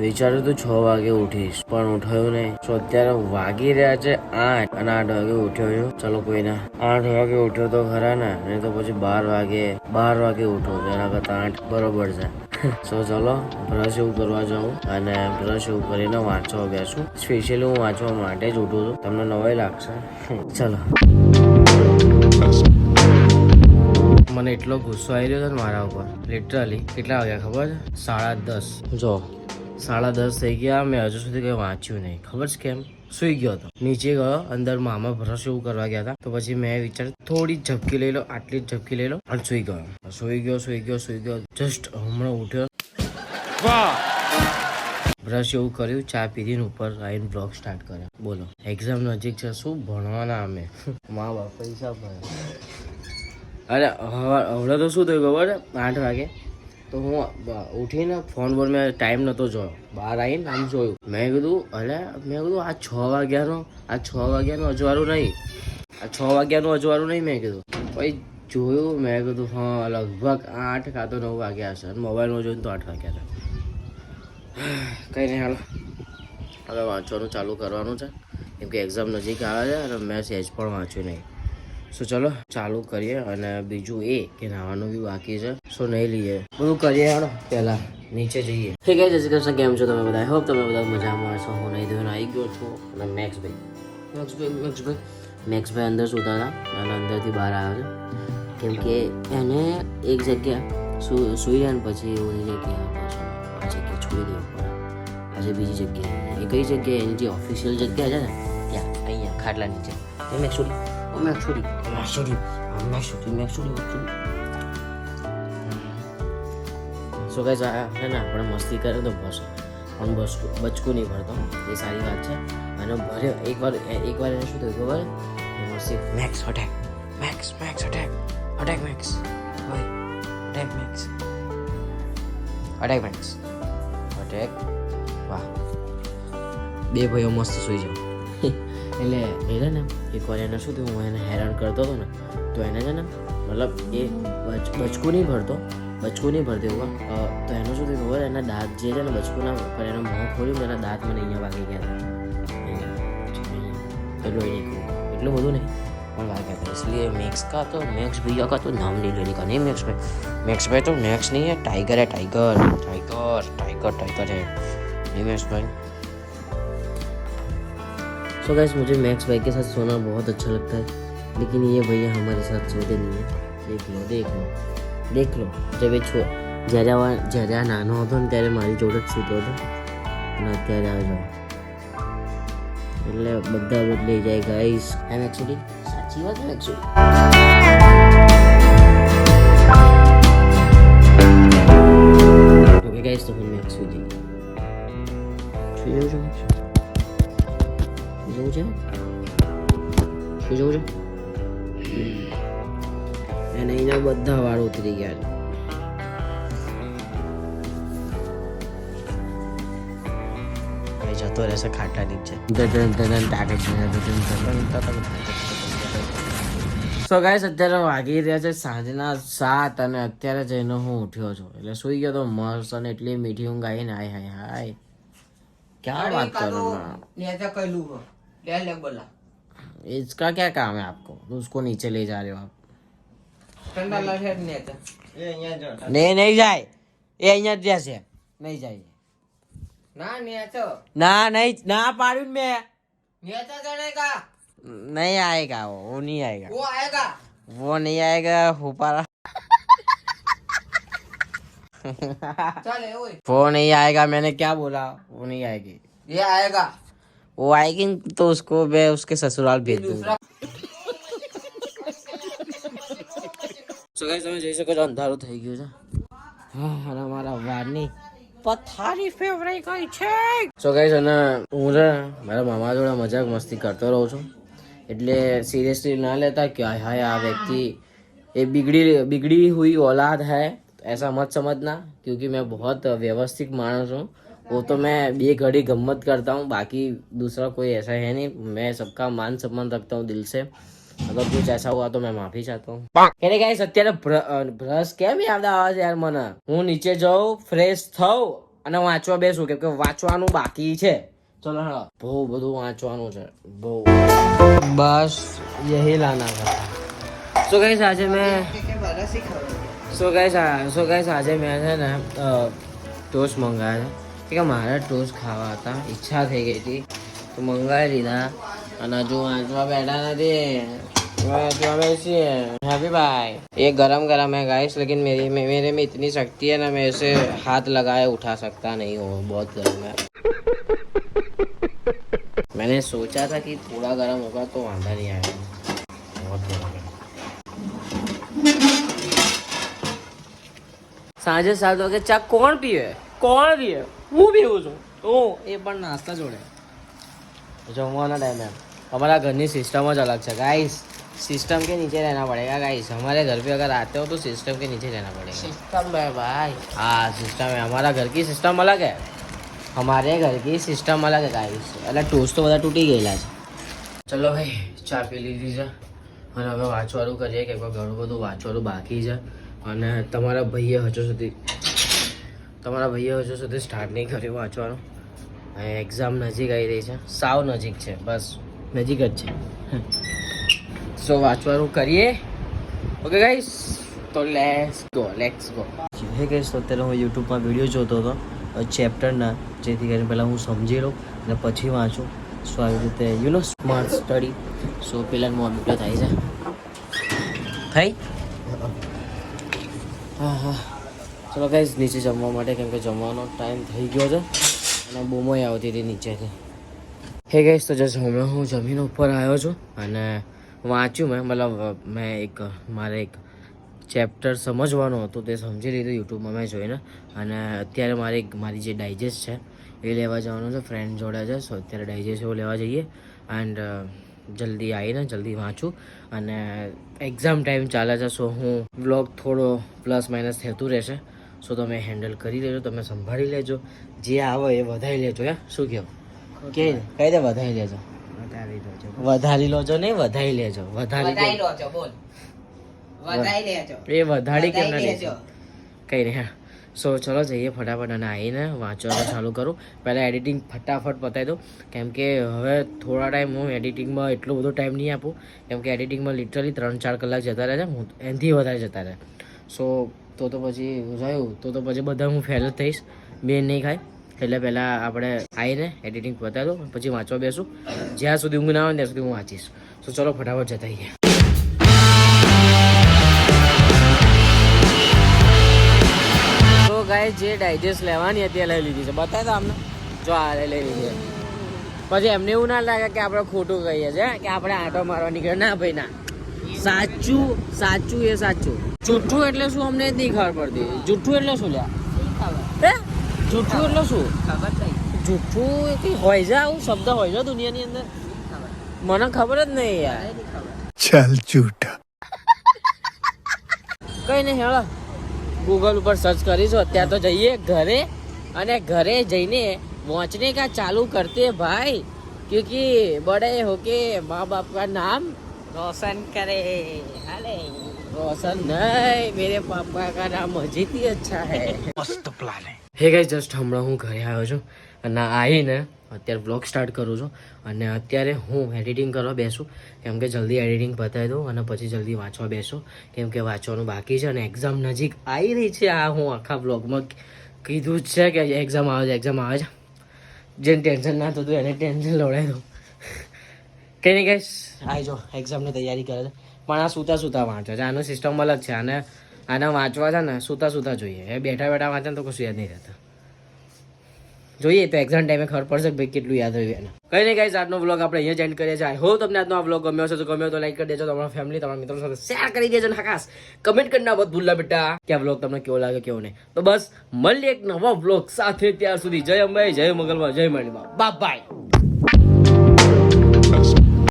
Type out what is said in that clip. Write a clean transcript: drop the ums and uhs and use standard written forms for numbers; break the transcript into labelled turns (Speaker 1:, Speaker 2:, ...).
Speaker 1: વિચાર્યું તો 6 વાગે ઉઠીશ પણ ઉઠાયું નહીં. તો અત્યારે વાગી રહ્યા છે 8 અને 8 વાગે ઉઠ્યો છું. ચલો કોઈ ના, 8 વાગે ઉઠ્યો તો ખરા ને, નહીં તો પછી 12 વાગે ઉઠો તો એના કરતા 8 બરોબર છે. સો ચલો બ્રશ એવું કરવા જાઉં અને બ્રશ એવું કરીને વાંચવા બેસું. સ્પેશિયલી હું વાંચવા માટે જ ઉઠું છું, તમને નવાઈ લાગશે. ચલો. મને એટલો ગુસ્સો આવી રહ્યો છે ને મારા ઉપર, લિટરલી. કેટલા વાગ્યા ખબર છે? 10:30. જો 10:30 થઈ ગયા, મેં હજુ સુધી કંઈ વાંચ્યું નહીં. ખબર છે કેમ? સુઈ ગયો હતો. નીચે ગયો, અંદર મામા બ્રશ એવું કરવા ગયા હતા, તો પછી મેં વિચાર થોડી ઝપકી લઈ લો, આટલી જ ઝપકી લઈ લો અને સુઈ ગયો. જસ્ટ હમણાં ઉઠ્યો, બ્રશ એવું કર્યું, ચા પીધીને ઉપર આવીને બ્લોગ સ્ટાર્ટ કર્યો. બોલો, એક્ઝામ નજીક છે, શું ભણવાના અમે? મા બાપ પૈસા ભરે. અરે હમણાં તો શું થયું ખબર છે? 8 વાગે તો હું ઉઠીને ફોન પર મેં ટાઈમ નહોતો જોયો, બહાર આવીને આમ જોયું. મેં કીધું આ 6 વાગ્યાનું અજવાળું નહીં, મેં કીધું. પછી જોયું, મેં કીધું હા લગભગ 8 કાં તો 9 વાગ્યા હશે. અને મોબાઈલમાં જોયું તો 8 વાગ્યા હતા. કંઈ નહીં, હાલો હવે વાંચવાનું ચાલુ કરવાનું છે, કેમ કે એક્ઝામ નજીક આવે છે અને મેં સહેજ પણ વાંચ્યું નહીં. સો ચલો ચાલુ કરીએ. અને બીજું એ કે નાવાનું બી બાકી છે, સો નહીં લઈએ, બધું કરીએ. હાલો પહેલાં નીચે જઈએ. ઠીક છે, જય શ્રી કૃષ્ણ. કેમ છો તમે બધા? હોપ તમે બધા મજામાં હશો. હું નહીં ધોઈને આવી ગયો છું અને મેક્સભાઈ અંદર સૂતા હતા અને અંદરથી બહાર આવે છે, કેમ કે એને એક જગ્યા સૂઈ રહ્યા ને પછી એવું નહીં કે આ જગ્યા છોડી દેવી પડે. આજે બીજી જગ્યાએ, એ કઈ જગ્યાએ? એની જે ઓફિશિયલ જગ્યા છે ને ત્યાં, અહીંયા ખાટલા નીચે. મેં છોડી. સો ગાઈસ છે ને, આપણે મસ્તી કરે તો બસ પણ બચકું નહીં ભરતો, એ સારી વાત છે. અને ભરે એકવાર એને શું થયું ખબર? મસ્તી મેક્સ અટેક વાહ, બે ભાઈઓ મસ્ત સુઈ જાવ. એટલે એને ને એકવાર એને શું થયું, હું એને હેરાન કરતો હતો ને, તો એને છે ને મતલબ એ બચકું નહીં ભરતો એવું. તો એનું શું થયું ખબર? એના દાંત જે છે ને બચકુના પર એનું મોં ખોલ્યું, એના દાંત મને અહીંયા વાગી ગયા હતા. એટલું બધું નહીં પણ वागा था, इसलिए मैक्स भैया का तो नाम नहीं लेने का. नहीं मैक्स भाई तो मैक्स नहीं है, टाइगर है, टाइगर है. नहीं मैक्स भाई. सो गाइस, मुझे मैक्स भाई के साथ सोना बहुत अच्छा लगता है, लेकिन ये भैया हमारे साथ सोते नहीं है. देख लो जब ये જ્યારે નાનો હતો ને ત્યારે મારી જોડે જ સૂતો હતો અને અત્યારે આવી જાઓ એટલે બધા બદલાઈ જાય ગાઈસ. એમ એકચ્યુઅલી સાચી વાત છે એકચ્યુઅલી. ઓકે ગાઈસ, તો હું મેક્સ સુઈ જવું છે અને એના બધા વાળ ઉતરી ગયા. જતો રહેશે ખાટલા નીચે. સો ગાઈસ, અત્યારે વાગી રહ્યા છે સાંજના 7 અને અત્યારે જઈને હું ઉઠ્યો છું. એટલે સુઈ ગયો તો મસ્ત અને એટલી મીઠી ઊંઘ આવી ને. હાય क्या बात कर रहे हो आप? इसका क्या काम है आपको? उसको नीचे ले जा रहे हो आप? नहीं जाए, ये અહીંયા જ રહેશે, નહીં જાય. ना पाड़ू में नहीं आएगा, वो नहीं आएगा, वो नहीं आएगा. ऊपर वो नहीं आएगा, मैंने क्या बोला? वो नहीं आएगी. ये आएगा, वो आएगी तो उसको मैं उसके ससुराल भेज दूंगा. So guys, તમે જોઈ શકો છો અંધારું થઈ ગયું છે. અને મારા વારની પથારી ફેવરાઈ ગઈ છે. સો ગાઈસ, અને હું છે મારા મામા જોડે મજાક મસ્તી કરતો રહું છું, એટલે सीरियसली ना लेता कि हाय આ व्यक्ति ये बिगड़ी हुई औलाद है, ऐसा मत समझना, क्योंकि मैं बहुत व्यवस्थित मानस हूँ. वो तो मैं 2 घड़ी गम्मत करता हूँ, बाकी दूसरा कोई ऐसा है नहीं. मैं सबका मान सम्मान रखता हूँ दिल से. अगर कुछ ऐसा हुआ तो मैं माफी चाहता हूँ. कहने गाइस, અત્યારે બ્રશ કેમ યાદ આવે છે યાર મને? હું નીચે જાઉં, ફ્રેશ થાઉં અને વાંચવા બેસું કેમ કે વાંચવાનું બાકી છે. ચલો હેડો, બહુ બધું વાંચવાનું છે, બહુ. બસ યહી લાના था. સો ગાઈસ આજે મેં આજે મેં છે ને ટોસ્ટ મંગાવ્યા છે કે મારે ટોસ્ટ ખાવા હતા, ઈચ્છા થઈ ગઈ હતી તો મંગાવી લીધા. અને હજુ વાંચવા બેઠા નથી, वांचवा बैसी है. हैप्पी भाई, ये गरम गरम है गाइस, लेकिन मेरे में इतनी शक्ति है ना, मैं इसे हाथ लगाए उठा सकता नहीं हूँ, बहुत गर्म है. मैंने सोचा था कि थोड़ा गर्म होगा तो वांधा नहीं आएगा, बहुत गर्म है. સાંજે 7 વાગે ચા કોણ પીવે? હું પીવું છું. એ પણ નાસ્તા જોડે જમવાના ટાઈમે. हमारा ઘરની સિસ્ટમ જ અલગ છે गाइस. सिस्टम के नीचे रहना पड़ेगा गाइस. हमारे घर पे अगर आते हो तो सिस्टम के नीचे रहना पड़ेगा. सिस्टम है भाई. हाँ सिस्टम है. हमारा घर की सिस्टम अलग है, हमारे घर की सिस्टम अलग है गाइस. એટલે ટોસ્ટ તો બધા તૂટી ગયેલા છે. ચલો ભાઈ, ચા પી લીધી છે અને હવે વાંચવાનું કરીએ કે ઘણું બધું વાંચવાનું બાકી છે. અને તમારા ભાઈએ હજુ સુધી સ્ટાર્ટ નહીં કર્યું વાંચવાનું. એક્ઝામ નજીક આવી રહી છે, સાવ નજીક છે, બસ નજીક જ છે. સો વાંચવાનું કરીએ. ઓકે ગાઈસ, તો લેટ્સ ગો. હે ગાઈસ, તો અત્યારે હું યુટ્યુબમાં વિડીયો જોતો હતો ચેપ્ટરના, જેથી કરીને પહેલાં હું સમજી લઉં અને પછી વાંચું. સો આવી રીતે સ્માર્ટ સ્ટડી. સો પેલા મોડું થાય છે થઈ. હા ચલો ગાઈસ, નીચે જમવા માટે, કેમ કે જમવાનો ટાઈમ થઈ ગયો છે અને બૂમોય આવતી હતી નીચેથી. હે ગાઈસ, તો જસ્ટ હમણાં હું જમીન ઉપર આવ્યો છું અને વાંચ્યું મેં મારે એક ચેપ્ટર સમજવાનું હતું, તે સમજી લીધું યુટ્યુબમાં મેં જોઈને. અને અત્યારે મારી જે ડાયજેસ્ટ છે એ લેવા જવાનું છે, ફ્રેન્ડ જોડે છે. સો અત્યારે ડાયજેસ્ટ એવું લેવા જઈએ એન્ડ જલ્દી આવીને જલ્દી વાંચું. અને એક્ઝામ ટાઈમ ચાલે છે, સો હું વ્લોગ થોડો પ્લસ માઇનસ થતું રહેશે. સો તમે હેન્ડલ કરી લેજો, તમે સંભાળી લેજો, જે આવે એ વધારી લેજો. શું કહો? કઈ રીતે વધારી લેજો? વધારી લોજો નહીં, વધારી લેજો. એ વધારી કેમ ના લેજો? કઈ નહીં. સો ચલો જઈએ ફટાફટ અને આવીને વાંચવાનું ચાલુ કરું. પહેલાં એડિટિંગ ફટાફટ પતાવી દઉં, કેમ કે હવે થોડા ટાઈમ હું એડિટિંગમાં એટલો બધો ટાઈમ નહીં આપું, કેમ કે એડિટિંગમાં લિટરલી 3-4 કલાક જતા રહે છે, હું એનાથી વધારે જતા રહે. સો તો પછી જોયું તો પછી બધા હું ફેલ જ થઈશ, બેન નહીં ખાય. એટલે પહેલાં આપણે આવીને એડિટિંગ પતાવી દો, પછી વાંચવા બેસું. જ્યાં સુધી ઊંઘ ના આવે ત્યાં સુધી હું વાંચીશ. સો ચલો ફટાફટ જતા રહીએ. તો ગાય જે ડાયજેસ્ટ લેવાની હતી એ લઈ લીધી છે, બતાવી દો આમને. જો આ લઈ લીધી છે. પછી એમને એવું ના લાગે કે આપણે ખોટું કહીએ છીએ, કે આપણે આંટો મારવા નીકળે. ના ભાઈ ના, સાચું એ સાચું. જૂઠું એટલે શું અમને જ નહીં ખબર પડતી. જૂઠું એટલે શું લ્યા? જૂઠું એટલે શું? જૂઠું કઈ હોય છે? આવું શબ્દ હોય છે દુનિયાની અંદર? મને ખબર જ નહીં યાર. ચાલ જૂઠા. કઈ નહીં, હેળો ગૂગલ ઉપર સર્ચ કરીશું. અત્યારે તો જઈએ ઘરે અને ઘરે જઈને વાંચને કા ચાલુ કરते भाई, क्योंकि बड़े होके माँ बाप का नाम रोशन करे. अरे रोशन नहीं, मेरे पापा का नाम अजीत ही अच्छा है. मस्त प्लान है. હે ગાઈસ, જસ્ટ હમણાં હું ઘરે આવ્યો છું અને આવીને અત્યારે બ્લોગ સ્ટાર્ટ કરું છું. અને અત્યારે હું એડિટિંગ કરવા બેસું, કેમ કે જલ્દી એડિટિંગ પતાવી દઉં અને પછી જલ્દી વાંચવા બેસું, કેમ કે વાંચવાનું બાકી છે અને એક્ઝામ નજીક આવી રહી છે. આ હું આખા બ્લોગમાં કીધું જ છે કે એક્ઝામ આવે છે. જેને ટેન્શન ના થતું એને ટેન્શન લવડાવી દઉં. કંઈ નહીં ગાઈસ, આવી જો એક્ઝામની તૈયારી કરે છે, પણ આ સૂતા વાંચે છે. આનો સિસ્ટમ અલગ છે. આના વાંચવા છે ને સૂતા જોઈએ. એ બેઠા વાંચે ને તો કશું યાદ નહીં રહેતા. જોઈએ તો એક્ઝામ ટાઈમે ખબર પડશે કે ભાઈ કેટલું યાદ રહ્યું એને. કંઈ નહીં ગાઈસ, આજનો વ્લોગ આપણે અહીંયા જ એન્ડ કરીએ છીએ. આઈ હોપ તમને આજનો આ વ્લોગ ગમ્યો હશે. તો ગમ્યો તો લાઈક કરી દેજો, તમારા ફેમિલી, તમારા મિત્રો સાથે શેર કરી દેજો. અને ખાસ કમેન્ટ કરી ના મત ભૂલના બેટા કે આ વ્લોગ તમને કેવો લાગે કેવો નહીં. તો બસ મળીએ એક નવા વ્લોગ સાથે. ત્યાર સુધી જય અંબે, જય મંગલમાં, જય મણિમાં. બાય.